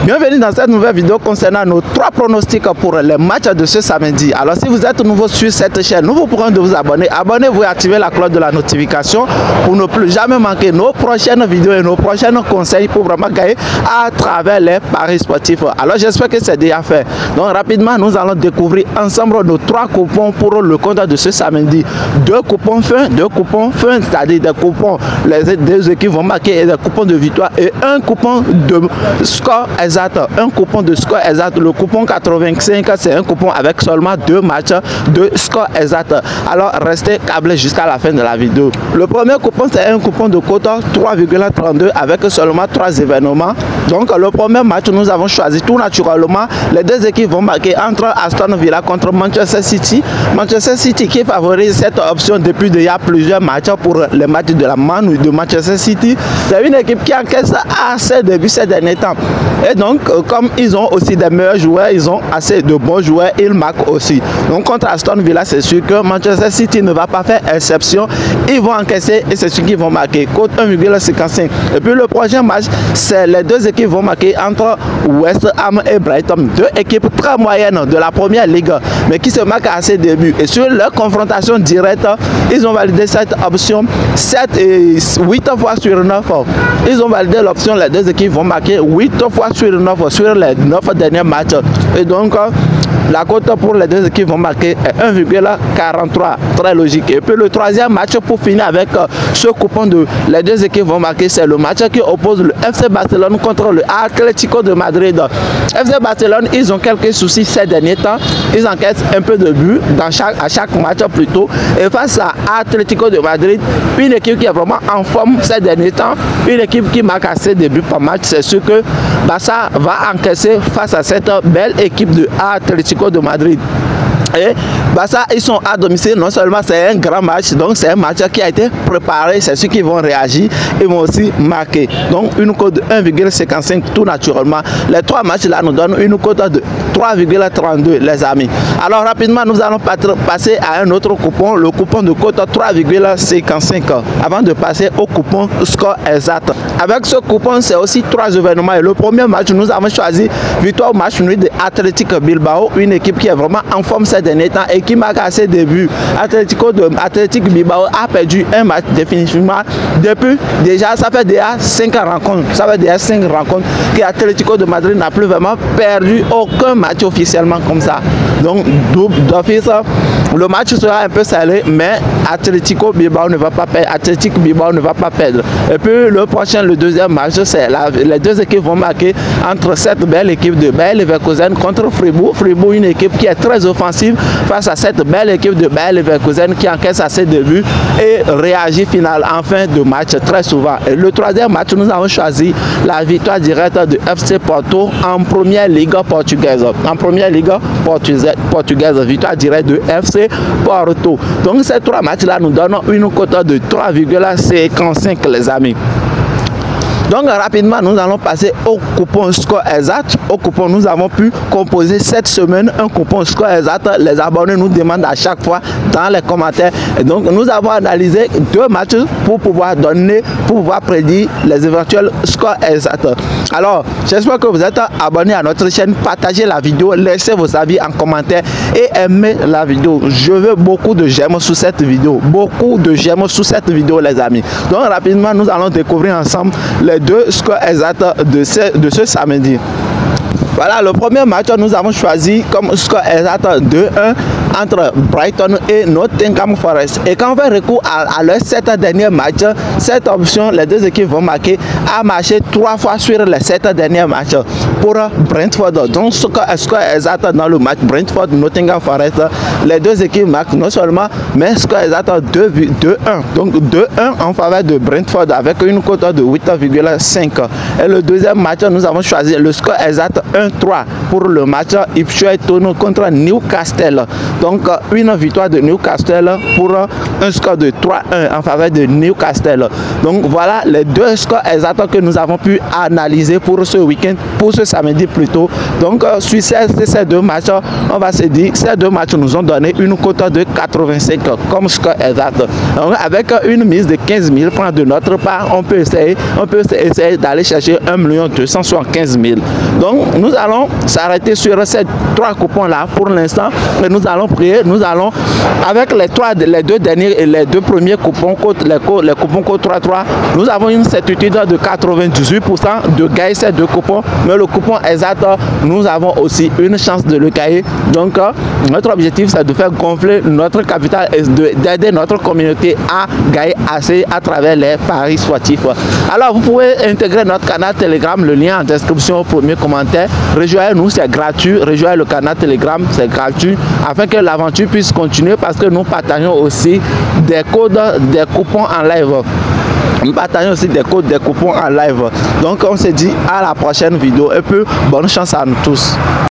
Bienvenue dans cette nouvelle vidéo concernant nos 3 pronostics pour les matchs de ce samedi. Alors si vous êtes nouveau sur cette chaîne, nous vous pourrons de vous abonner. Abonnez-vous et activez la cloche de la notification pour ne plus jamais manquer nos prochaines vidéos et nos prochains conseils pour vraiment gagner à travers les paris sportifs. Alors j'espère que c'est déjà fait. Donc rapidement, nous allons découvrir ensemble nos 3 coupons pour le compte de ce samedi. 2 coupons fin, c'est-à-dire des coupons, les deux équipes vont marquer et des coupons de victoire et un coupon de score exact. Un coupon de score exact. Le coupon 85, c'est un coupon avec seulement 2 matchs de score exact. Alors restez câblés jusqu'à la fin de la vidéo. Le premier coupon, c'est un coupon de cote 3,32 avec seulement 3 événements. Donc le premier match, nous avons choisi tout naturellement. Les deux équipes vont marquer entre Aston Villa contre Manchester City. Manchester City qui favorise cette option depuis il y a plusieurs matchs pour les matchs de la Man de Manchester City. C'est une équipe qui encaisse assez de buts ces derniers temps. Et donc, comme ils ont aussi des meilleurs joueurs, ils ont assez de bons joueurs, ils marquent aussi. Donc contre Aston Villa, c'est sûr que Manchester City ne va pas faire exception. Ils vont encaisser et c'est sûr qu'ils vont marquer. Cote 1,55. Et puis le prochain match, c'est les deux équipes vont marquer entre West Ham et Brighton. Deux équipes très moyennes de la première ligue, mais qui se marquent à ses débuts. Et sur leur confrontation directe, ils ont validé cette option 7 et 8 fois sur 9. Ils ont validé l'option, les deux équipes vont marquer 8 fois sur 9 sur les 9 derniers matchs. Et donc, la cote pour les deux équipes vont marquer 1,43. Très logique. Et puis le troisième match pour finir avec ce coupon de les deux équipes vont marquer, c'est le match qui oppose le FC Barcelone contre le Atlético de Madrid. FC Barcelone, ils ont quelques soucis ces derniers temps. Ils encaissent un peu de buts à chaque match plutôt. Et face à Atlético de Madrid, une équipe qui est vraiment en forme ces derniers temps, une équipe qui marque assez de buts par match, c'est sûr que Barça va encaisser face à cette belle équipe de Atlético de Madrid. Et Barça, ils sont à domicile, non seulement c'est un grand match, donc c'est un match qui a été préparé, c'est ceux qui vont réagir et vont aussi marquer. Donc une cote de 1,55 tout naturellement. Les 3 matchs là nous donnent une cote de 3,32 les amis. Alors rapidement nous allons passer à un autre coupon, le coupon de cote 3,55 avant de passer au coupon score exact. Avec ce coupon c'est aussi 3 événements et le premier match nous avons choisi victoire au match nul de Athletic Bilbao, une équipe qui est vraiment en forme ces derniers temps et qui marque assez de buts. Athletic Bilbao a perdu un match définitivement depuis déjà, ça fait déjà 5 rencontres. Ça fait déjà 5 rencontres que Atlético de Madrid n'a plus vraiment perdu aucun match officiellement comme ça. Donc d'office, le match sera un peu salé, mais Athletic Bilbao ne va pas perdre. Et puis le prochain, le deuxième match, c'est les deux équipes vont marquer entre cette belle équipe de Bayer Leverkusen contre Fribourg. Fribourg, une équipe qui est très offensive face à cette belle équipe de Bayer Leverkusen qui encaisse assez de buts et réagit en fin de match très souvent. Et le troisième match, nous avons choisi la victoire directe de FC Porto en première ligue portugaise. En première ligue portugaise, victoire directe de FC Porto. Donc ces 3 matchs-là nous donnent une cote de 3,55 les amis. Donc rapidement, nous allons passer au coupon score exact. Au coupon, nous avons pu composer cette semaine un coupon score exact. Les abonnés nous demandent à chaque fois dans les commentaires. Et donc, nous avons analysé 2 matchs pour pouvoir prédire les éventuels scores exacts. Alors, j'espère que vous êtes abonnés à notre chaîne. Partagez la vidéo, laissez vos avis en commentaire et aimez la vidéo. Je veux beaucoup de j'aime sous cette vidéo. Beaucoup de j'aime sous cette vidéo, les amis. Donc rapidement, nous allons découvrir ensemble les 2 scores exacts de ce samedi. Voilà, le premier match, nous avons choisi comme score exact 2-1 entre Brighton et Nottingham Forest. Et quand on fait recours à leurs 7 derniers matchs, cette option, les deux équipes vont marquer, a marché 3 fois sur les 7 derniers matchs pour Brentford. Donc, score exact dans le match Brentford-Nottingham Forest, les deux équipes marquent non seulement, mais score exact 2-1. Donc, 2-1 en faveur de Brentford avec une cote de 8,5. Et le deuxième match, nous avons choisi le score exact 1-3 pour le match Ipswich Town contre Newcastle. Donc une victoire de Newcastle pour un score de 3-1 en faveur de Newcastle. Donc voilà les 2 scores exacts que nous avons pu analyser pour ce week-end, pour ce samedi plutôt. Donc sur ces 2 matchs, on va se dire que ces 2 matchs nous ont donné une cote de 85 comme score exact. Donc avec une mise de 15 000 francs de notre part, on peut essayer d'aller chercher 1 275 000. Donc nous allons s'arrêter sur ces 3 coupons là pour l'instant et nous allons prier, nous allons avec les 2 derniers et les 2 premiers coupons, les coupons code 3-3, nous avons une certitude de 98% de gagner ces 2 coupons, mais le coupon exact, nous avons aussi une chance de le gagner. Donc notre objectif c'est de faire gonfler notre capital et d'aider notre communauté à gagner assez à travers les paris sportifs. Alors vous pouvez intégrer notre canal Telegram, le lien en description au premier commentaire. Rejoignez-nous, c'est gratuit. Rejoignez le canal Telegram, c'est gratuit, afin que l'aventure puisse continuer, parce que nous partageons aussi des codes, des coupons en live. Nous partageons aussi des codes, des coupons en live. Donc on se dit à la prochaine vidéo et puis bonne chance à nous tous.